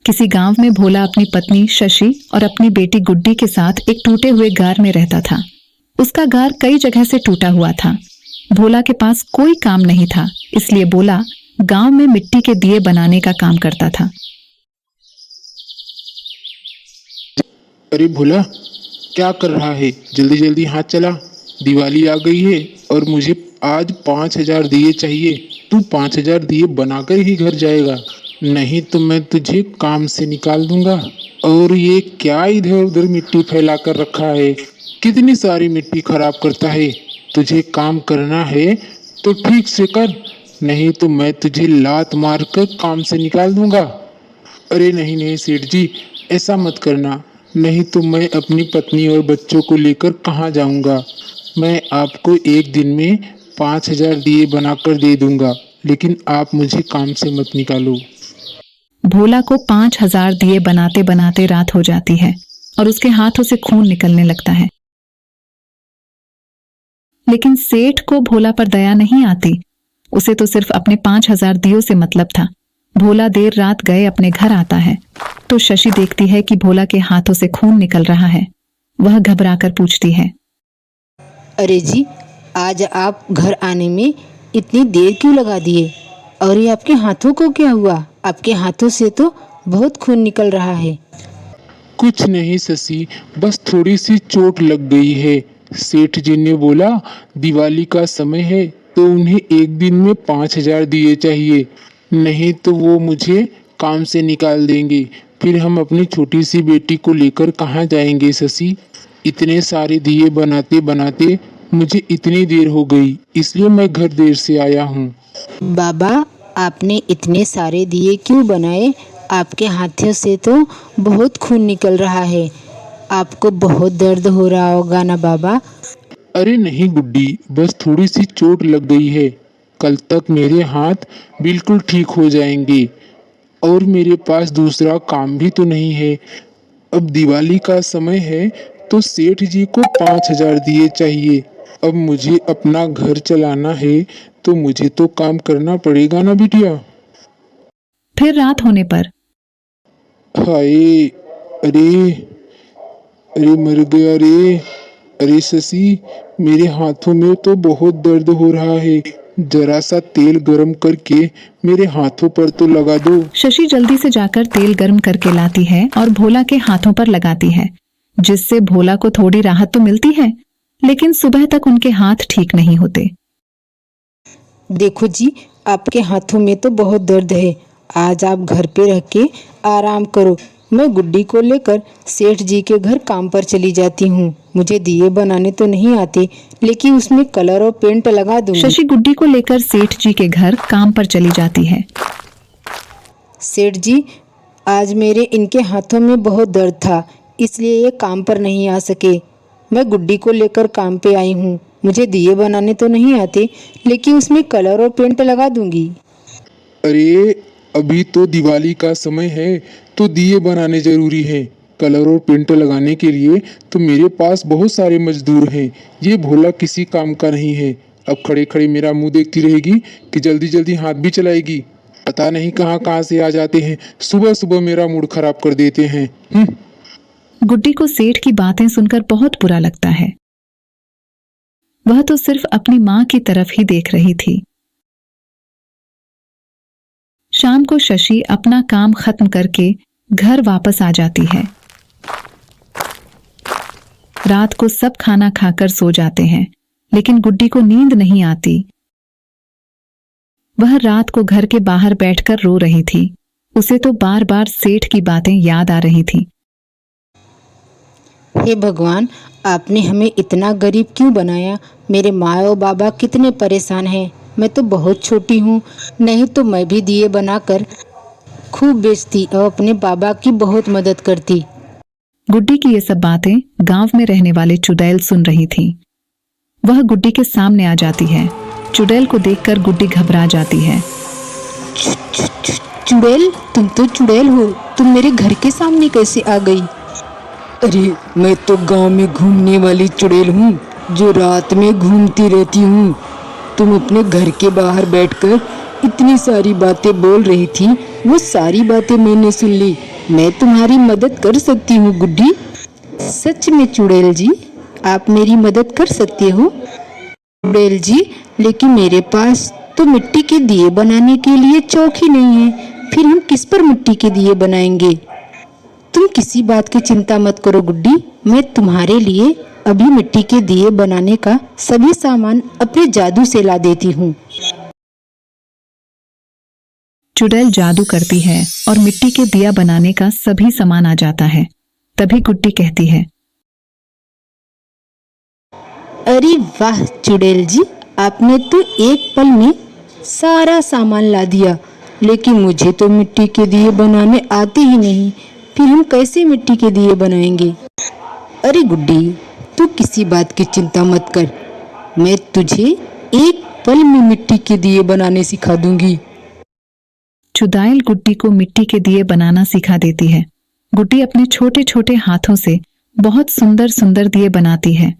किसी गांव में भोला अपनी पत्नी शशि और अपनी बेटी गुड्डी के साथ एक टूटे हुए गार में रहता था। उसका गार कई जगह से टूटा हुआ था। भोला के पास कोई काम नहीं था, इसलिए भोला गांव में मिट्टी के दिए बनाने का काम करता था। अरे भोला, क्या कर रहा है? जल्दी जल्दी हाथ चला, दिवाली आ गई है और मुझे आज 5,000 दिए चाहिए। तू 5,000 दिए बनाकर ही घर जाएगा, नहीं तो मैं तुझे काम से निकाल दूंगा। और ये क्या इधर उधर मिट्टी फैला कर रखा है? कितनी सारी मिट्टी खराब करता है। तुझे काम करना है तो ठीक से कर, नहीं तो मैं तुझे लात मार कर काम से निकाल दूंगा। अरे नहीं नहीं सेठ जी, ऐसा मत करना, नहीं तो मैं अपनी पत्नी और बच्चों को लेकर कहाँ जाऊंगा। मैं आपको एक दिन में 5,000 दिए बनाकर दे दूंगा, लेकिन आप मुझे काम से मत निकालो। भोला को 5,000 दिए बनाते बनाते रात हो जाती है और उसके हाथों से खून निकलने लगता है। लेकिन सेठ को भोला पर दया नहीं आती। उसे तो सिर्फ अपने 5,000 दियों से मतलब था। भोला देर रात गए अपने घर आता है तो शशि देखती है कि भोला के हाथों से खून निकल रहा है। वह घबराकर पूछती है, अरे जी, आज आप घर आने में इतनी देर क्यों लगा दिए? और ये आपके हाथों को क्या हुआ? आपके हाथों से तो बहुत खून निकल रहा है। कुछ नहीं शशि, बस थोड़ी सी चोट लग गई है। सेठ जी ने बोला दिवाली का समय है तो उन्हें एक दिन में 5,000 दिए चाहिए, नहीं तो वो मुझे काम से निकाल देंगे। फिर हम अपनी छोटी सी बेटी को लेकर कहाँ जाएंगे शशि? इतने सारे दिए बनाते बनाते मुझे इतनी देर हो गई, इसलिए मैं घर देर से आया हूँ। बाबा, आपने इतने सारे दिए क्यों बनाए? आपके हाथों से तो बहुत खून निकल रहा है। आपको बहुत दर्द हो रहा होगा ना बाबा? अरे नहीं गुड्डी, बस थोड़ी सी चोट लग गई है। कल तक मेरे हाथ बिल्कुल ठीक हो जाएंगे और मेरे पास दूसरा काम भी तो नहीं है। अब दिवाली का समय है तो सेठ जी को 5,000 दिए चाहिए। अब मुझे अपना घर चलाना है तो मुझे तो काम करना पड़ेगा ना बिटिया। फिर रात होने पर हाय, अरे अरे मर गया रे। अरे शशि, मेरे हाथों में तो बहुत दर्द हो रहा है, जरा सा तेल गरम करके मेरे हाथों पर तो लगा दो। शशि जल्दी से जाकर तेल गर्म करके लाती है और भोला के हाथों पर लगाती है, जिससे भोला को थोड़ी राहत तो मिलती है, लेकिन सुबह तक उनके हाथ ठीक नहीं होते। देखो जी, आपके हाथों में तो बहुत दर्द है। आज आप घर पे रह के आराम करो। मैं गुड्डी को लेकर सेठ जी के घर काम पर चली जाती हूँ। मुझे दिए बनाने तो नहीं आते, लेकिन उसमें कलर और पेंट लगा दूंगी। शशि गुड्डी को लेकर सेठ जी के घर काम पर चली जाती है। सेठ जी, आज मेरे इनके हाथों में बहुत दर्द था, इसलिए ये काम पर नहीं आ सके। मैं गुड्डी को लेकर काम पे आई हूँ। मुझे दिए बनाने तो नहीं आते, लेकिन उसमें कलर और पेंट लगा दूंगी। अरे अभी तो दिवाली का समय है तो दिए बनाने जरूरी है। कलर और पेंट लगाने के लिए तो मेरे पास बहुत सारे मजदूर हैं। ये भोला किसी काम का नहीं है। अब खड़े खड़े मेरा मुंह देखती रहेगी कि जल्दी जल्दी हाथ भी चलाएगी। पता नहीं कहाँ कहाँ से आ जाते हैं, सुबह सुबह मेरा मूड खराब कर देते हैं। गुड्डी को सेठ की बातें सुनकर बहुत बुरा लगता है। वह तो सिर्फ अपनी मां की तरफ ही देख रही थी। शाम को शशि अपना काम खत्म करके घर वापस आ जाती है। रात को सब खाना खाकर सो जाते हैं, लेकिन गुड्डी को नींद नहीं आती। वह रात को घर के बाहर बैठकर रो रही थी। उसे तो बार बार सेठ की बातें याद आ रही थी। हे भगवान, आपने हमें इतना गरीब क्यों बनाया? मेरे माँ और बाबा कितने परेशान हैं। मैं तो बहुत छोटी हूँ, नहीं तो मैं भी दिए बनाकर खूब बेचती और अपने बाबा की बहुत मदद करती। गुड्डी की ये सब बातें गांव में रहने वाले चुड़ैल सुन रही थी। वह गुड्डी के सामने आ जाती है। चुड़ैल को देखकर गुड्डी घबरा जाती है। चुड़ैल, तुम तो चुड़ैल हो, तुम मेरे घर के सामने कैसे आ गई? अरे मैं तो गांव में घूमने वाली चुड़ैल हूँ, जो रात में घूमती रहती हूँ। तुम अपने घर के बाहर बैठकर इतनी सारी बातें बोल रही थी, वो सारी बातें मैंने सुन ली। मैं तुम्हारी मदद कर सकती हूँ गुड्डी। सच में चुड़ैल जी, आप मेरी मदद कर सकते हो? चुड़ैल जी, लेकिन मेरे पास तो मिट्टी के दिए बनाने के लिए चौक ही नहीं है, फिर हम किस पर मिट्टी के दिए बनाएंगे? तुम किसी बात की चिंता मत करो गुड्डी, मैं तुम्हारे लिए अभी मिट्टी के दिए बनाने का सभी सामान अपने जादू से ला देती हूँ। चुड़ैल जादू करती है और मिट्टी के दिया बनाने का सभी सामान आ जाता है। तभी गुड्डी कहती है, अरे वाह चुड़ैल जी, आपने तो एक पल में सारा सामान ला दिया, लेकिन मुझे तो मिट्टी के दिए बनाने आते ही नहीं, फिर हम कैसे मिट्टी के दिए बनाएंगे? अरे गुड्डी, तू किसी बात की चिंता मत कर, मैं तुझे एक पल में मिट्टी के दिए बनाने सिखा दूंगी। चुड़ैल गुड्डी को मिट्टी के दिए बनाना सिखा देती है। गुड्डी अपने छोटे छोटे हाथों से बहुत सुंदर सुंदर दिए बनाती है।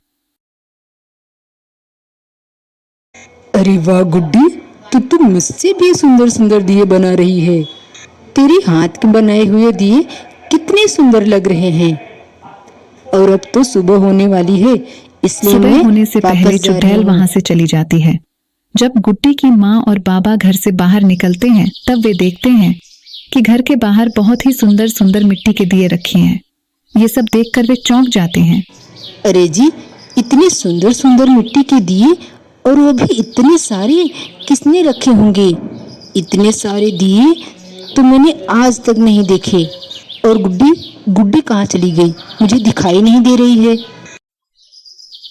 अरे वाह गुड्डी, तो मुझसे भी सुंदर सुंदर दिए बना रही है। तेरे हाथ के बनाए हुए दिए कितने सुंदर लग रहे हैं। और अब तो सुबह होने वाली है, इसलिए सुबह मैं होने से पहले वापस जा रही चुड़ैल हूँ। वहां से चली जाती है। जब गुड्डी की माँ और बाबा घर से बाहर निकलते हैं, तब वे देखते हैं कि घर के बाहर बहुत ही सुंदर सुंदर मिट्टी के दिए रखे हैं। ये सब देखकर वे चौंक जाते हैं। अरे जी, इतने सुंदर सुंदर मिट्टी के दिए, और वो भी इतने सारे, किसने रखे होंगे? इतने सारे दिए तो मैंने आज तक नहीं देखे। और गुड्डी गुड्डी कहाँ चली गई? मुझे दिखाई नहीं दे रही है।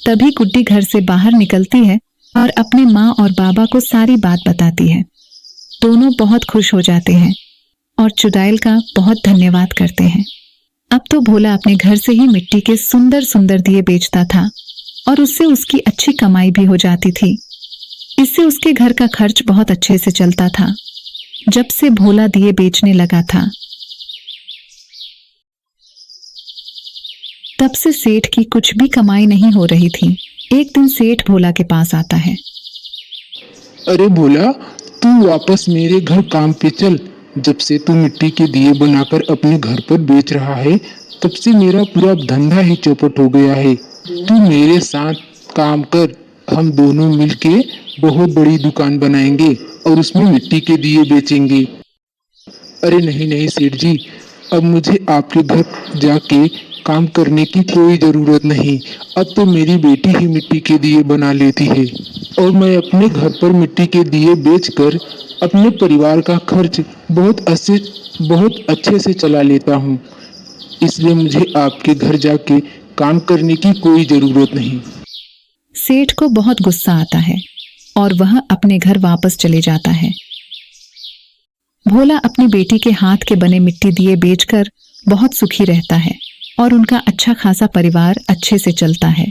तभी गुड्डी घर से बाहर निकलती है और अपने माँ और बाबा को सारी बात बताती है। दोनों बहुत खुश हो जाते हैं और चुड़ैल का बहुत धन्यवाद करते हैं। अब तो भोला अपने घर से ही मिट्टी के सुंदर सुंदर दिए बेचता था और उससे उसकी अच्छी कमाई भी हो जाती थी। इससे उसके घर का खर्च बहुत अच्छे से चलता था। जब से भोला दिए बेचने लगा था, तब से सेठ की कुछ भी कमाई नहीं हो रही थी। एक दिन सेठ भोला के पास आता है। अरे भोला, तू वापस मेरे घर काम पे चल। जब से तू मिट्टी के दिए बनाकर अपने घर पर बेच रहा है, तब से मेरा पूरा धंधा ही चौपट हो गया है। तू मेरे साथ काम कर, हम दोनों मिलके बहुत बड़ी दुकान बनाएंगे और उसमें मिट्टी के दिए बेचेंगे। अरे नहीं नहीं सेठ जी, अब मुझे आपके घर जाके काम करने की कोई जरूरत नहीं। अब तो मेरी बेटी ही मिट्टी के दिए बना लेती है और मैं अपने घर पर मिट्टी के दिए बेचकर अपने परिवार का खर्च बहुत अच्छे से चला लेता हूँ। इसलिए मुझे आपके घर जाके काम करने की कोई जरूरत नहीं। सेठ को बहुत गुस्सा आता है और वह अपने घर वापस चले जाता है। भोला अपनी बेटी के हाथ के बने मिट्टी दिए बेचकर बहुत सुखी रहता है और उनका अच्छा खासा परिवार अच्छे से चलता है।